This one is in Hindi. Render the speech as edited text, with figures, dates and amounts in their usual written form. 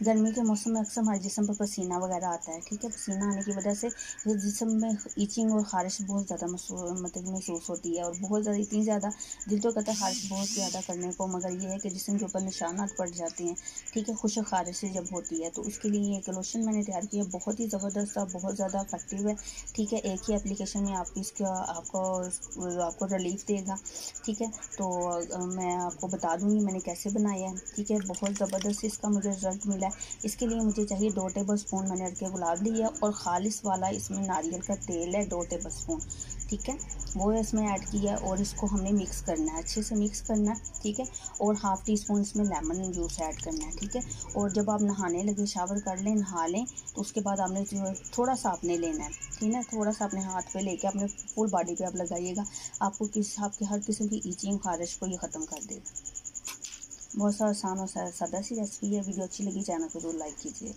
गर्मी के मौसम में अक्सर हमारे जिस्म पर पसीना वगैरह आता है, ठीक है। पसीना आने की वजह से जिस्म में ईचिंग और ख़ारिश बहुत ज़्यादा महसूस होती है, और बहुत ज़्यादा, इतनी ज़्यादा दिल तो कहता है ख़ारिश बहुत ज़्यादा करने को, मगर ये है कि जिस्म के ऊपर निशानात पड़ जाते हैं, ठीक है, खुश्क ख़ारिश जब होती है। तो उसके लिए एक लोशन मैंने तैयार किया, बहुत ही ज़बरदस्त और बहुत ज़्यादा इफेक्टिव है, ठीक है। एक ही एप्लीकेशन में आपको रिलीफ देगा, ठीक है। तो मैं आपको बता दूँगी मैंने कैसे बनाया है, ठीक है। बहुत ज़बरदस्त इसका मुझे रिज़ल्ट मिला है। इसके लिए मुझे चाहिए 2 टेबल स्पून मैंने अरके गुलाब लिया, और ख़ालिस वाला इसमें नारियल का तेल है 2 टेबल स्पून, ठीक है, वो इसमें ऐड किया, और इसको हमने मिक्स करना है, अच्छे से मिक्स करना है, ठीक है। और हाफ़ टी स्पून इसमें लेमन जूस ऐड करना है, ठीक है। और जब आप नहाने लगे, शावर कर लें, नहा लें, तो उसके बाद आपने थोड़ा सा आपने लेना है, ठीक है, थोड़ा सा अपने हाथ पे लेके अपने फुल बॉडी पे आप लगाइएगा, आपकी हर किस्म की ईचिंग ख़ारिश को ये ख़त्म कर देगा। बहुत सा आसान और सादा सी रेसिपी है। वीडियो अच्छी लगी चैनल को ज़रूर लाइक कीजिए।